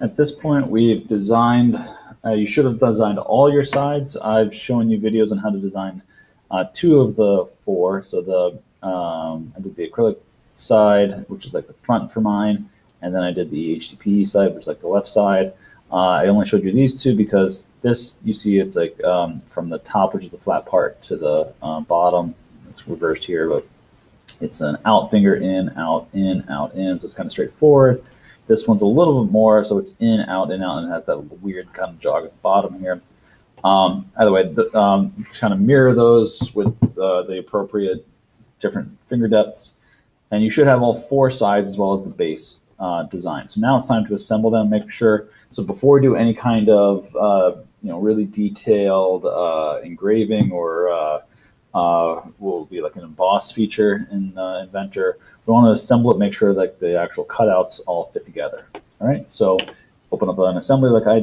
At this point, we've designed, you should have designed all your sides. I've shown you videos on how to design 2 of the 4. So I did the acrylic side, which is like the front for mine, and then I did the HDPE side, which is like the left side. I only showed you these 2 because this, you see, it's like from the top, which is the flat part, to the bottom. It's reversed here, but it's an out finger, in, out, in, out, in. So it's kind of straightforward. This one's a little bit more, so it's in, out, and it has that weird kind of jog at the bottom here. Either way, kind of mirror those with the appropriate different finger depths, and you should have all 4 sides as well as the base design. So now it's time to assemble them. Make sure. So before we do any kind of really detailed engraving or will be like an emboss feature in Inventor, we want to assemble it, make sure that the actual cutouts all fit together. All right, so open up an assembly like I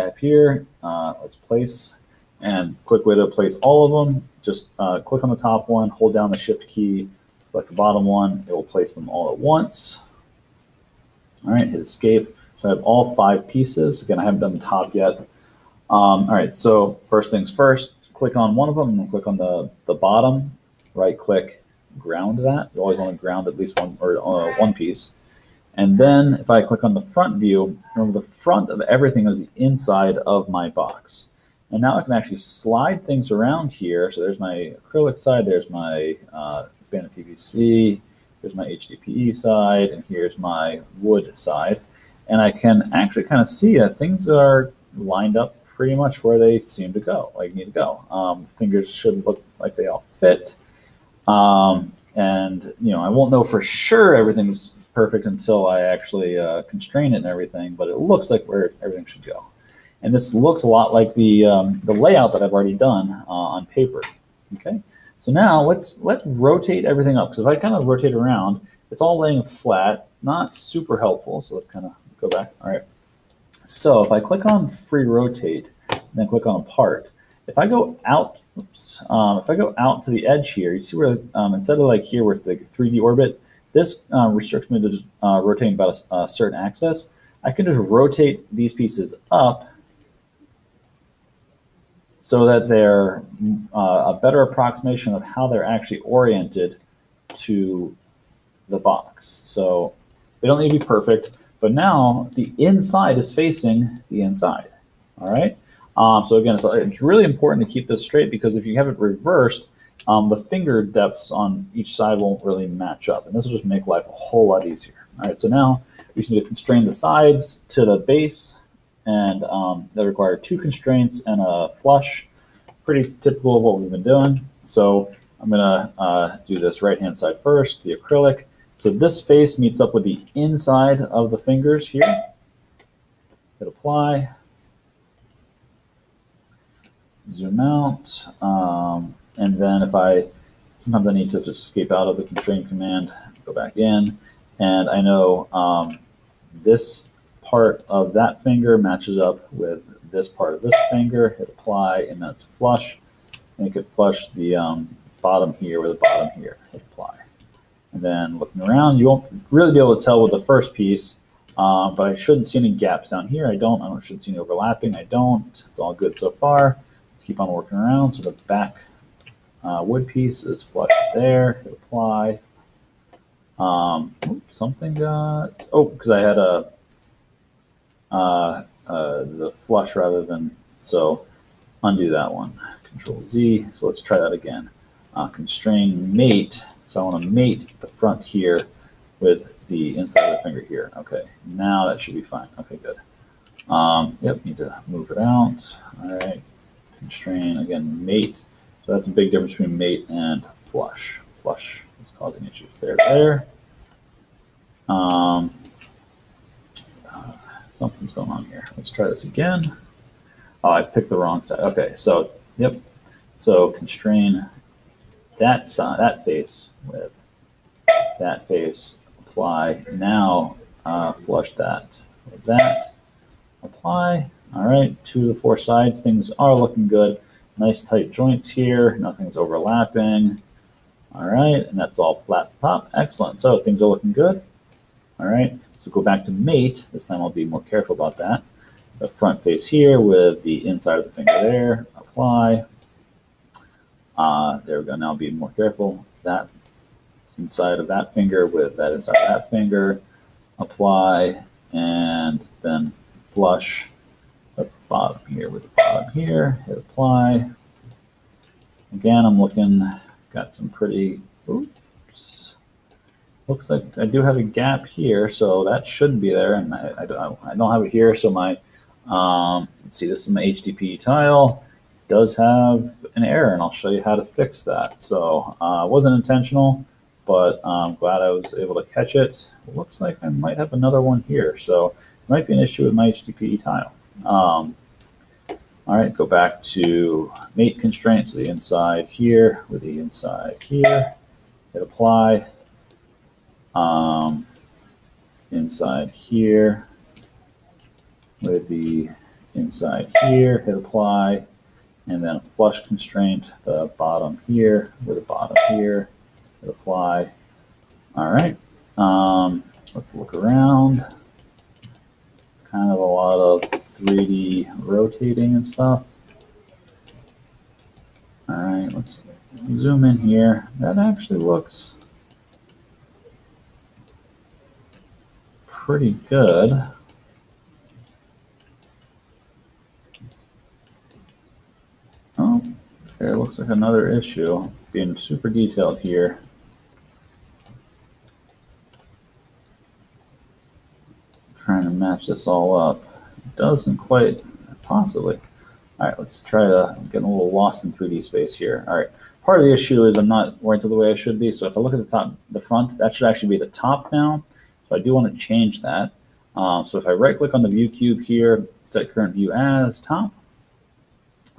have here. Let's place, and quick way to place all of them, just click on the top one, hold down the shift key, select the bottom one, it will place them all at once. All right, hit escape. So I have all 5 pieces. Again, I haven't done the top yet. All right, so first things first, click on one of them and click on the bottom, right click, ground that. You always want to ground at least one piece. And then if I click on the front view, remember the front of everything is the inside of my box. And now I can actually slide things around here. So there's my acrylic side, there's my band of PVC, here's my HDPE side, and here's my wood side. And I can actually kind of see that things are lined up pretty much where they seem to go, like need to go. Fingers should look like they all fit. And I won't know for sure everything's perfect until I actually constrain it and everything, but it looks like where everything should go. And this looks a lot like the layout that I've already done on paper. Okay, so now let's rotate everything up, because if I kind of rotate around, it's all laying flat, not super helpful. So let's kind of go back. All right. So if I click on free rotate, and then click on apart, if I go out, if I go out to the edge here, you see where instead of like here where it's the 3D orbit, this restricts me to just rotating about a certain axis. I can just rotate these pieces up so that they're a better approximation of how they're actually oriented to the box. So they don't need to be perfect, but now the inside is facing the inside. All right. So again, it's really important to keep this straight, because if you have it reversed, the finger depths on each side won't really match up, and this will just make life a whole lot easier. All right, so now we just need to constrain the sides to the base, and that require 2 constraints and a flush. Pretty typical of what we've been doing. So I'm gonna do this right-hand side first, the acrylic. So this face meets up with the inside of the fingers here. Hit apply. Zoom out, and then sometimes I need to just escape out of the constrain command, go back in, and I know this part of that finger matches up with this part of this finger. Hit apply, and that's flush. Make it flush the bottom here with the bottom here. Hit apply. And then looking around, you won't really be able to tell with the first piece, but I shouldn't see any gaps down here. I shouldn't see any overlapping. I don't. It's all good so far. Let's keep on working around. So the back wood piece is flush there. Hit apply. Something got, because I had the flush rather than, so undo that one. Control Z. So let's try that again. Constrain mate. So I want to mate the front here with the inside of the finger here. Okay, now that should be fine. Okay, good. Yep, need to move it out. All right. Constrain, again, mate. So that's a big difference between mate and flush. Flush is causing issues there. Something's going on here. Let's try this again. Oh, I picked the wrong side. Okay, so, yep. So constrain that side, that face with that face, apply. Now flush that with that, apply. All right, 2 of the 4 sides, things are looking good. Nice tight joints here, nothing's overlapping. All right, and that's all flat top. Excellent. So things are looking good. All right, so go back to mate. This time I'll be more careful about that. The front face here with the inside of the finger there, apply. There we go, now be more careful. That inside of that finger with that inside of that finger, apply, and then flush the bottom here with the bottom here, hit apply. Again, I'm looking, got some pretty, oops, looks like I do have a gap here, so that shouldn't be there, and I don't have it here, so my, let's see, this is my HDPE tile, does have an error, and I'll show you how to fix that. So it wasn't intentional, but I'm glad I was able to catch it. It looks like I might have another one here, so it might be an issue with my HDPE tile. All right, go back to mate constraints, so the inside here with the inside here, hit apply. Inside here with the inside here, hit apply, and then flush constraint, the bottom here with the bottom here, hit apply. All right, let's look around. It's kind of a lot of 3D rotating and stuff. All right, let's zoom in here. That actually looks pretty good. Oh, there looks like another issue. Being super detailed here. Trying to match this all up. It doesn't quite, possibly. All right, let's try to get a little lost in 3D space here. All right, part of the issue is I'm not oriented the way I should be. So if I look at the top, the front, that should actually be the top now. So I do want to change that. So if I right click on the view cube here, set current view as top.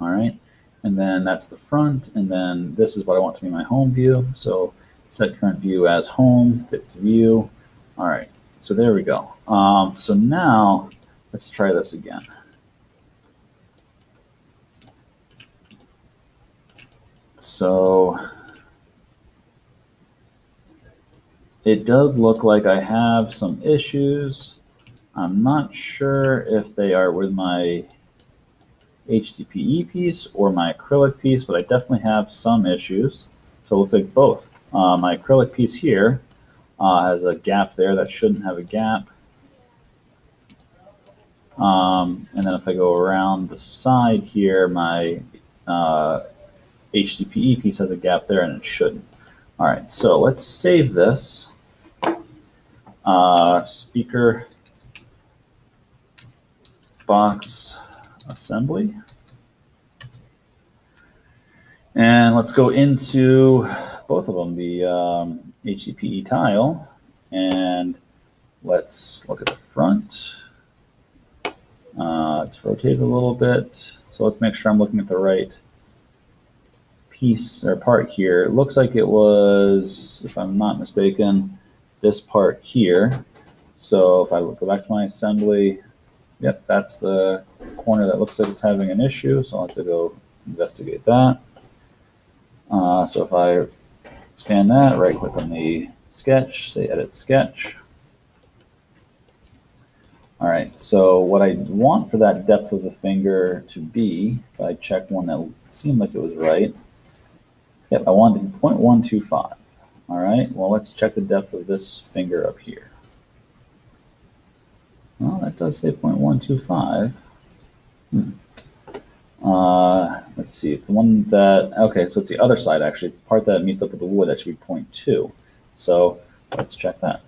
All right, and then that's the front. And then this is what I want to be my home view. So set current view as home, fit to view. All right, so there we go. So now let's try this again. So it does look like I have some issues. I'm not sure if they are with my HDPE piece or my acrylic piece, but I definitely have some issues. So it looks like both. My acrylic piece here has a gap there that shouldn't have a gap. And then if I go around the side here, my HDPE piece has a gap there and it shouldn't. All right, so let's save this. Speaker box assembly. And let's go into both of them, the HDPE tile, and let's look at the front. Let's rotate a little bit. So let's make sure I'm looking at the right piece or part here. It looks like it was, if I'm not mistaken, this part here. So if I go back to my assembly, yep, that's the corner that looks like it's having an issue. So I'll have to go investigate that. So if I expand that, right click on the sketch, say edit sketch. All right, so what I want for that depth of the finger to be, if I check one that seemed like it was right, yep, I want it to be 0.125. All right, well, let's check the depth of this finger up here. Well, that does say 0.125. Let's see, it's the one that, okay, so it's the other side actually. It's the part that meets up with the wood. That should be 0.2. So let's check that.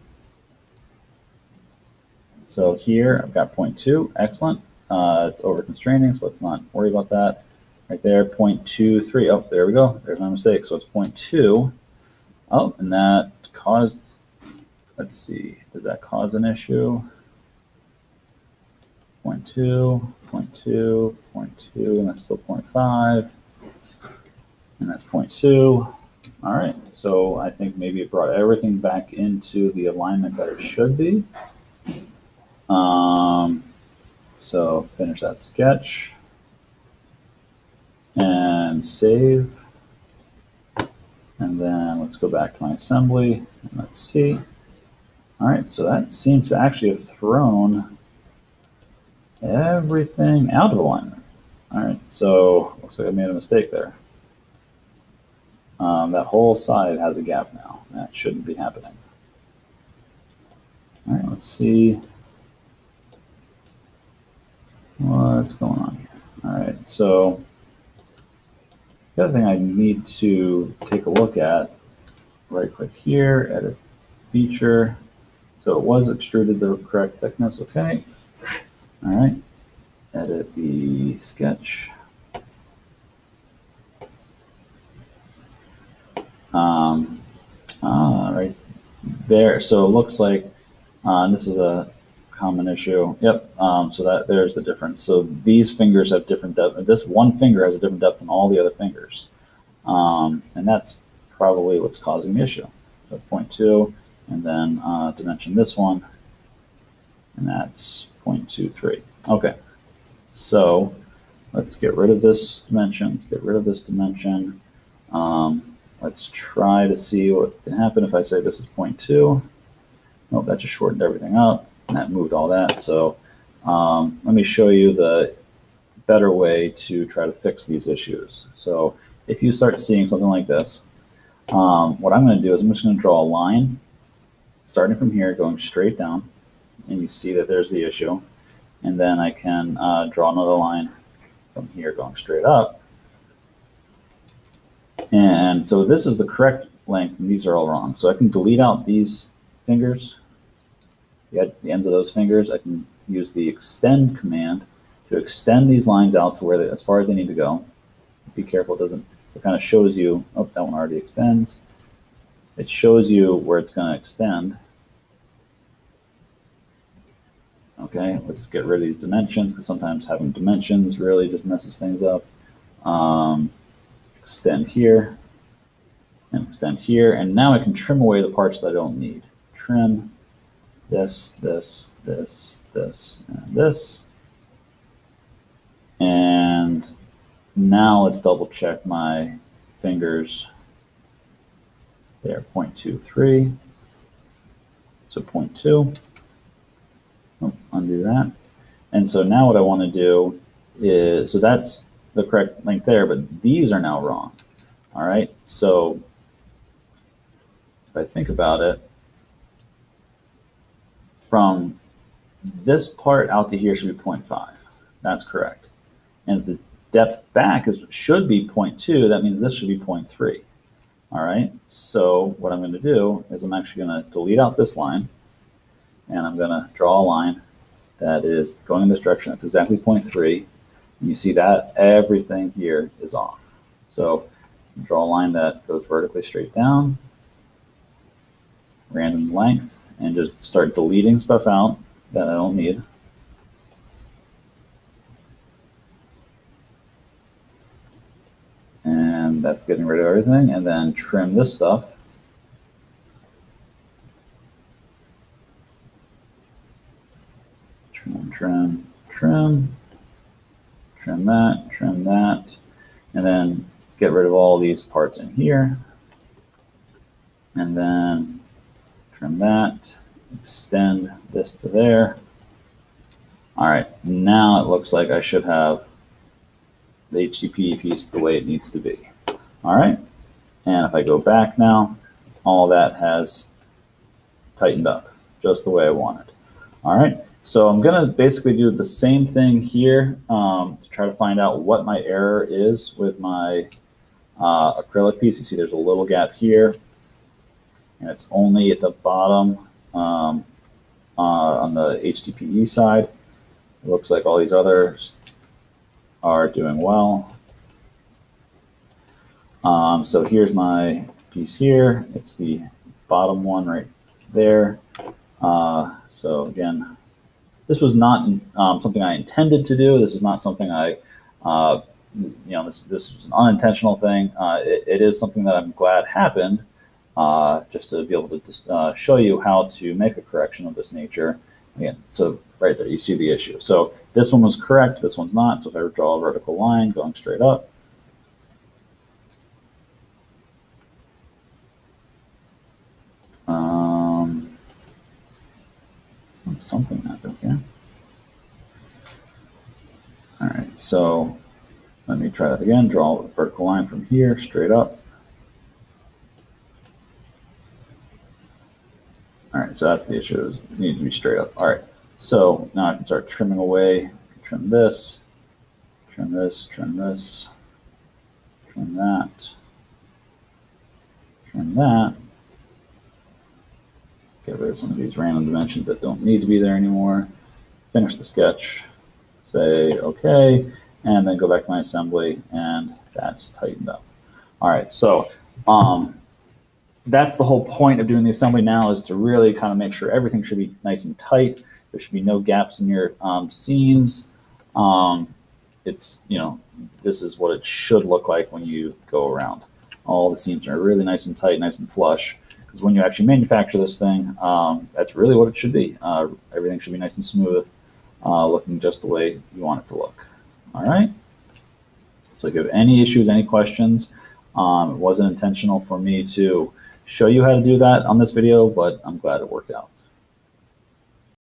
So here I've got 0.2, excellent. It's over constraining, so let's not worry about that. Right there, 0.23, oh, there we go. There's my mistake, so it's 0.2. Oh, and that caused, let's see, did that cause an issue? 0.2, 0.2, 0.2, and that's still 0.5, and that's 0.2. All right, so I think maybe it brought everything back into the alignment that it should be. So finish that sketch and save. And then let's go back to my assembly and let's see. All right, so that seems to actually have thrown everything out of alignment. All right, so looks like I made a mistake there. That whole side has a gap now. That shouldn't be happening. All right, let's see what's going on here. All right, so the other thing I need to take a look at, right click here, edit feature. So it was extruded the correct thickness, okay. All right, edit the sketch. Right there, so it looks like this is a common issue. Yep, so that there's the difference. So these fingers have different depth. This one finger has a different depth than all the other fingers. And that's probably what's causing the issue. So 0.2, and then dimension this one, and that's 0.23. Okay, so let's get rid of this dimension. Let's get rid of this dimension. Let's try to see what can happen if I say this is 0.2. Nope, that just shortened everything up, and that moved all that. So let me show you the better way to try to fix these issues. So if you start seeing something like this, what I'm going to do is I'm just going to draw a line starting from here, going straight down, and you see that there's the issue. And then I can draw another line from here going straight up. And so this is the correct length, and these are all wrong. So I can delete out these fingers, the ends of those fingers. I can use the extend command to extend these lines out to where they, as far as they need to go. Be careful, it kind of shows you, oh, that one already extends. It shows you where it's going to extend. Okay, let's get rid of these dimensions, because sometimes having dimensions really just messes things up. Extend here and extend here, and now I can trim away the parts that I don't need. Trim this, this, this, this, and this. And now let's double check my fingers. They're 0.23, so 0.2. Oh, undo that. And so now what I want to do is, so that's the correct length there, but these are now wrong. All right, so if I think about it, from this part out to here should be 0.5. That's correct. And if the depth back should be 0.2, that means this should be 0.3. All right, so what I'm going to do is I'm actually going to delete out this line, and I'm going to draw a line that is going in this direction. That's exactly 0.3. And you see that everything here is off. So draw a line that goes vertically straight down, random length, and just start deleting stuff out that I don't need. And that's getting rid of everything. And then trim this stuff. Trim, trim, trim. Trim that, and then get rid of all these parts in here. And then trim that, extend this to there. All right, now it looks like I should have the HDPE piece the way it needs to be. All right, and if I go back now, all that has tightened up just the way I wanted. All right. So I'm going to basically do the same thing here to try to find out what my error is with my acrylic piece. You see there's a little gap here, and it's only at the bottom on the HDPE side. It looks like all these others are doing well. So here's my piece here. It's the bottom one right there. So again, this was not something I intended to do. This is not something I, this was an unintentional thing. It is something that I'm glad happened, just to be able to show you how to make a correction of this nature. Again, so right there, you see the issue. So this one was correct, this one's not. So if I draw a vertical line going straight up, something happened here. All right, so let me try that again. Draw a vertical line from here straight up. All right, so that's the issue, is it needs to be straight up. All right, so now I can start trimming away. Trim this, trim this, trim this, trim that, trim that. Get rid of some of these random dimensions that don't need to be there anymore. Finish the sketch, say okay, and then go back to my assembly, and that's tightened up. All right, so that's the whole point of doing the assembly now, is to really kind of make sure everything should be nice and tight. There should be no gaps in your seams. It's, you know, this is what it should look like when you go around. All the seams are really nice and tight, nice and flush, because when you actually manufacture this thing, that's really what it should be. Everything should be nice and smooth, looking just the way you want it to look. All right. So if you have any issues, any questions, it wasn't intentional for me to show you how to do that on this video, but I'm glad it worked out.